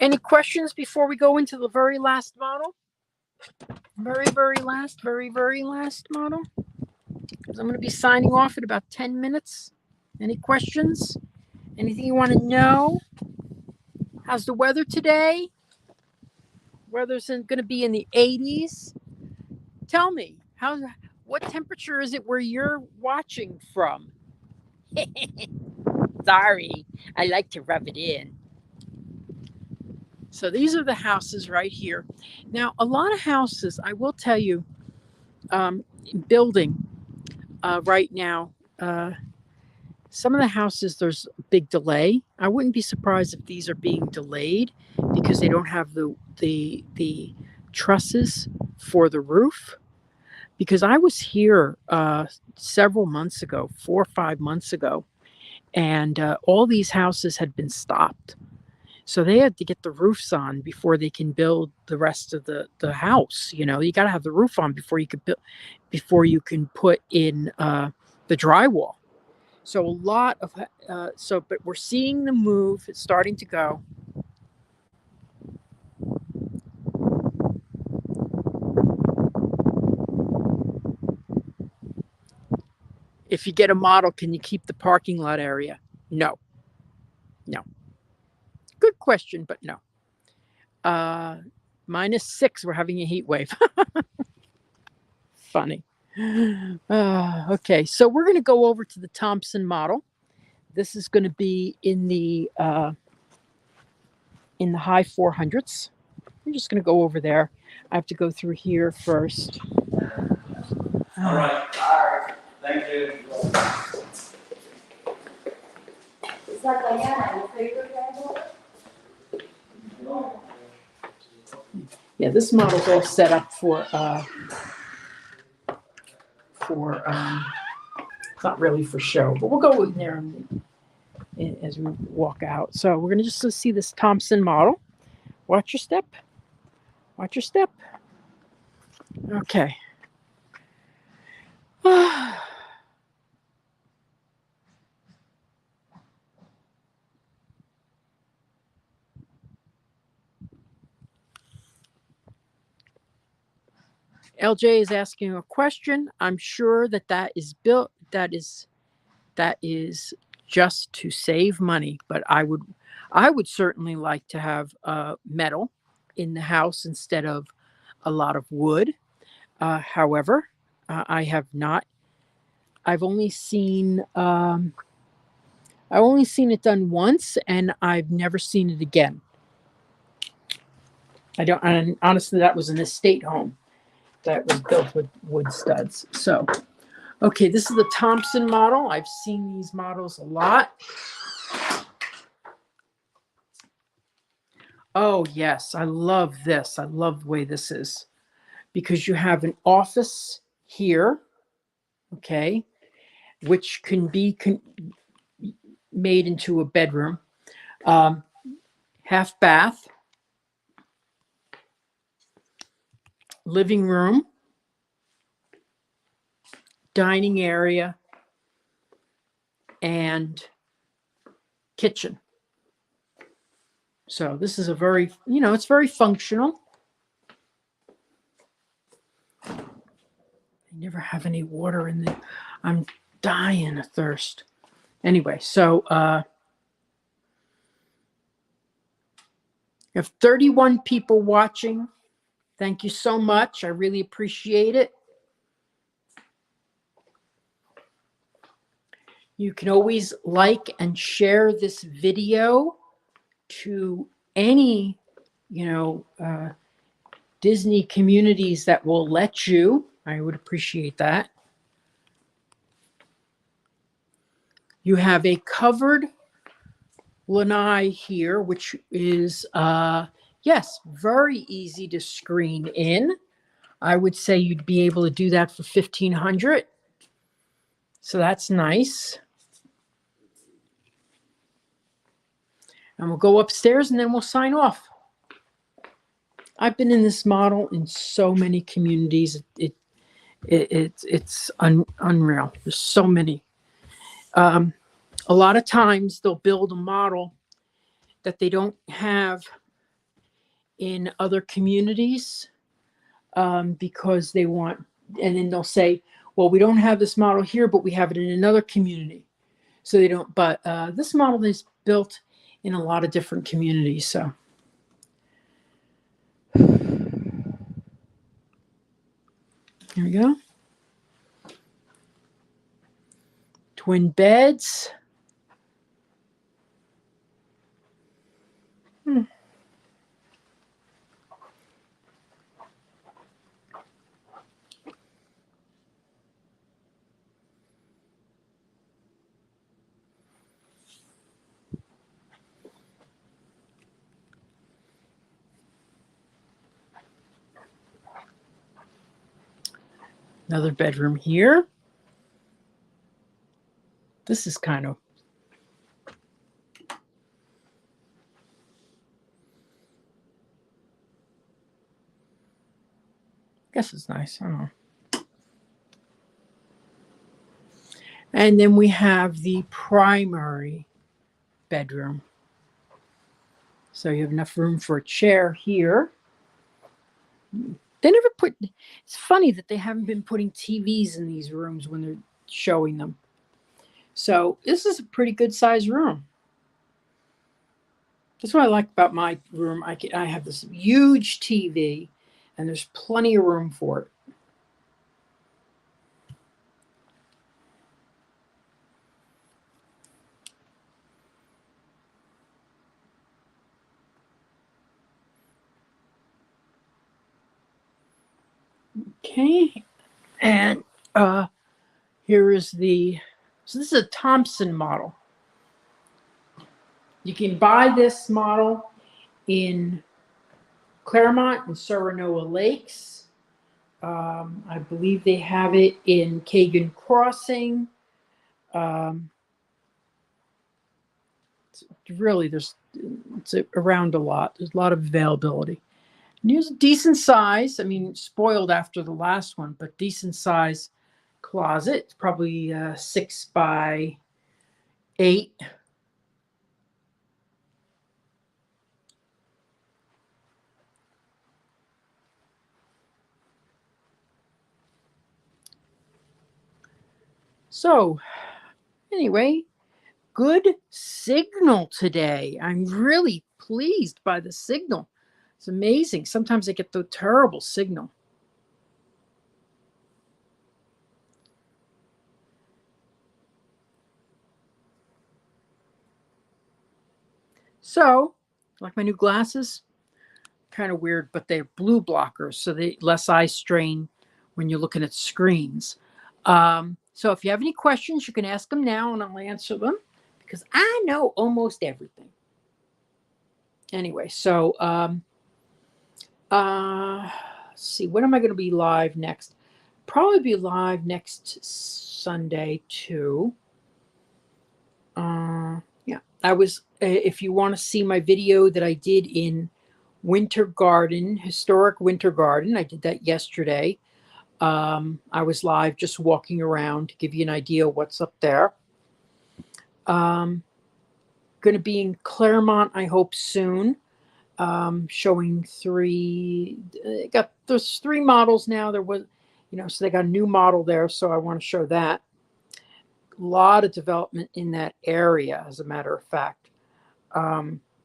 Speaker 1: Any questions before we go into the very last model? Very, very last model. Because I'm going to be signing off in about 10 minutes. Any questions? Anything you want to know? How's the weather today? Weather's going to be in the 80s. Tell me, what temperature is it where you're watching from? Sorry, I like to rub it in. So these are the houses right here. Now, a lot of houses, I will tell you, building right now, some of the houses, there's a big delay. I wouldn't be surprised if these are being delayed because they don't have the trusses for the roof. Because I was here several months ago, 4 or 5 months ago, and all these houses had been stopped. So they had to get the roofs on before they can build the rest of the house. You know, you got to have the roof on before you could build, before you can put in the drywall. So a lot of but we're seeing the move. It's starting to go. If you get a model, can you keep the parking lot area? No. Good question, but no. -6, we're having a heat wave. Funny. Okay, so we're going to go over to the Thompson model. This is going to be in the high 400s. I'm just going to go over there. I have to go through here first.
Speaker 3: All right. Thank you.
Speaker 2: Is that Diana, your favorite granddaughter?
Speaker 1: Yeah, this model's all set up for not really for show, but we'll go in there as we walk out. So we're gonna just see this Thompson model. Watch your step. Watch your step. Okay. LJ is asking a question. I'm sure that is built. That is just to save money. But I would certainly like to have metal in the house instead of a lot of wood. However, I have not. I've only seen it done once, and I've never seen it again. And honestly, that was an estate home that was built with wood studs. So, okay, this is the Thompson model. I've seen these models a lot. Oh, yes, I love this. I love the way this is because you have an office here, okay, which can be made into a bedroom, half bath, living room, dining area, and kitchen. So this is a very, it's very functional. I never have any water in there. I'm dying of thirst. Anyway, so you have 31 people watching. Thank you so much. I really appreciate it. You can always like and share this video to any, Disney communities that will let you. I would appreciate that. You have a covered Lanai here, which is, yes, very easy to screen in. I would say you'd be able to do that for $1,500. So that's nice. And we'll go upstairs and then we'll sign off. I've been in this model in so many communities. It's unreal. There's so many. A lot of times they'll build a model that they don't have in other communities. because they want, and then they'll say, well, we don't have this model here, but we have it in another community. So they don't, but this model is built in a lot of different communities. So here we go. Twin beds. Another bedroom here. This is kind of, I guess it's nice. I don't know. And then we have the primary bedroom. So you have enough room for a chair here. They never put, it's funny that they haven't been putting TVs in these rooms when they're showing them. So this is a pretty good size room. That's what I like about my room. I have this huge TV and there's plenty of room for it. Okay, and here is so this is a Thompson model. You can buy this model in Claremont and Serenoa Lakes. I believe they have it in Kagan Crossing. Really, it's around a lot. There's a lot of availability. And here's a decent size. I mean, spoiled after the last one, but decent size closet. It's probably 6 by 8. So anyway, good signal today. I'm really pleased by the signal. It's amazing. Sometimes I get the terrible signal. So, like my new glasses, kind of weird, but they're blue blockers, so they less eye strain when you're looking at screens. So if you have any questions, you can ask them now and I'll answer them because I know almost everything. Anyway, so let's see, when am I going to be live next? Probably be live next Sunday too. Yeah, I was, if you want to see my video that I did in Winter Garden, historic Winter Garden, I did that yesterday. I was live just walking around to give you an idea of what's up there. Going to be in Claremont, I hope soon. Showing there's 3 models now. There was, so they got a new model there. So I want to show that. A lot of development in that area, as a matter of fact.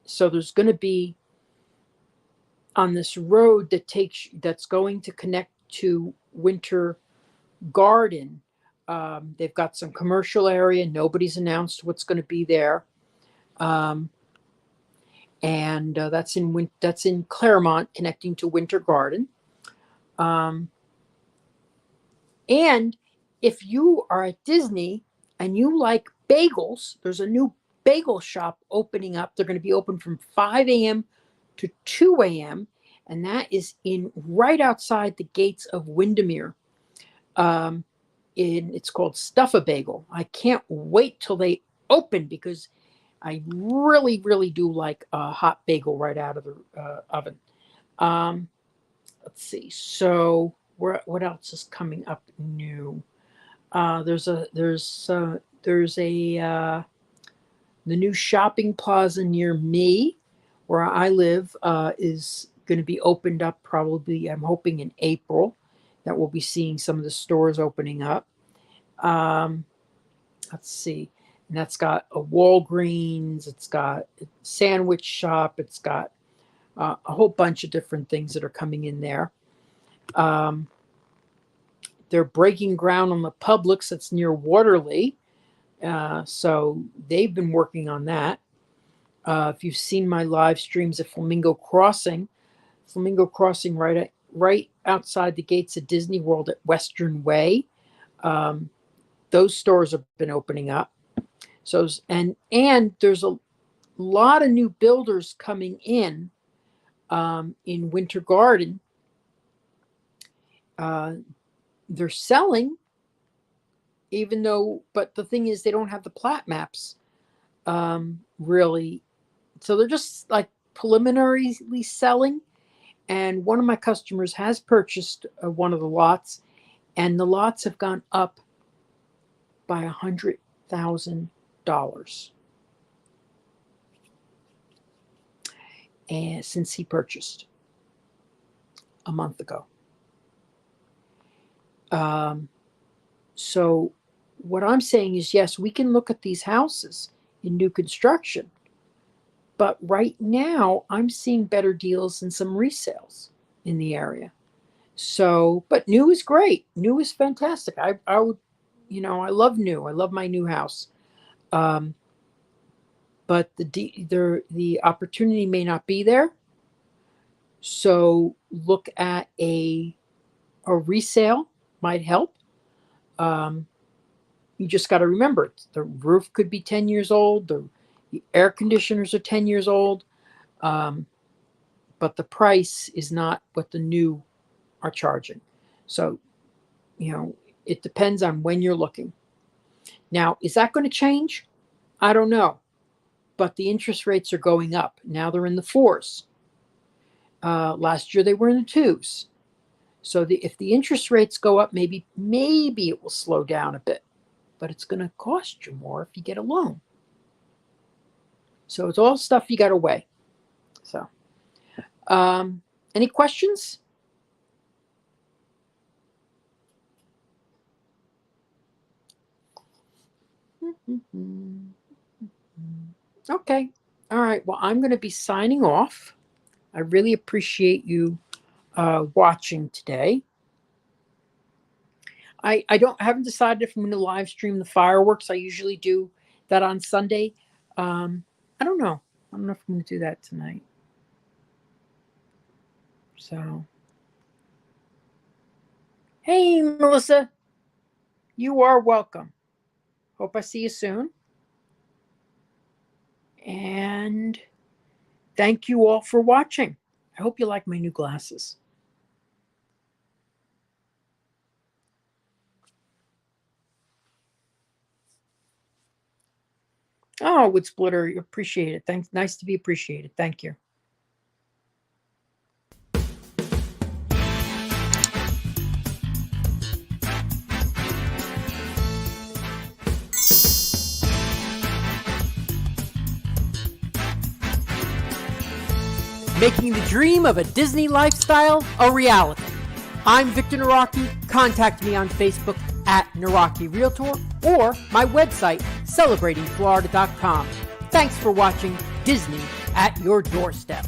Speaker 1: So there's going to be on this road that's going to connect to Winter Garden. They've got some commercial area. Nobody's announced what's going to be there. And that's in Claremont, connecting to Winter Garden. And if you are at Disney and you like bagels, there's a new bagel shop opening up. They're going to be open from 5 a.m. to 2 a.m. And that is right outside the gates of Windermere. It's called Stuff-A-Bagel. I can't wait till they open because I really, really do like a hot bagel right out of the oven. Let's see. So what else is coming up new? The new shopping plaza near me, where I live, is going to be opened up probably, I'm hoping in April, that we'll be seeing some of the stores opening up. Let's see. And that's got a Walgreens, it's got a sandwich shop, it's got a whole bunch of different things that are coming in there. They're breaking ground on the Publix that's near Waterley. So they've been working on that. If you've seen my live streams at Flamingo Crossing right outside the gates of Disney World at Western Way, those stores have been opening up. So and there's a lot of new builders coming in Winter Garden. They're selling, but the thing is, they don't have the plat maps, really. So they're just like preliminarily selling. And one of my customers has purchased one of the lots, and the lots have gone up by $100,000. And since he purchased a month ago. So what I'm saying is, yes, we can look at these houses in new construction, but right now I'm seeing better deals and some resales in the area. So, but new is great. New is fantastic. I would, I love new. I love my new house. But the opportunity may not be there. So look at a resale might help. You just got to remember, the roof could be 10 years old. The air conditioners are 10 years old. But the price is not what the new are charging. So, it depends on when you're looking. Now, is that going to change? I don't know. But the interest rates are going up. Now they're in the 4s. Last year they were in the 2s. So if the interest rates go up, maybe it will slow down a bit. But it's going to cost you more if you get a loan. So it's all stuff you got to weigh. So, any questions? Okay. All right. Well, I'm going to be signing off. I really appreciate you watching today. I haven't decided if I'm going to live stream the fireworks. I usually do that on Sunday. I don't know. I don't know if I'm going to do that tonight. So, hey, Melissa, you are welcome. Hope I see you soon. And thank you all for watching. I hope you like my new glasses. Oh, Wood Splitter, appreciate it. Thanks. Nice to be appreciated. Thank you. Making the dream of a Disney lifestyle a reality. I'm Victor Naraki. Contact me on Facebook at Naraki Realtor or my website, celebratingflorida.com. Thanks for watching Disney at your doorstep.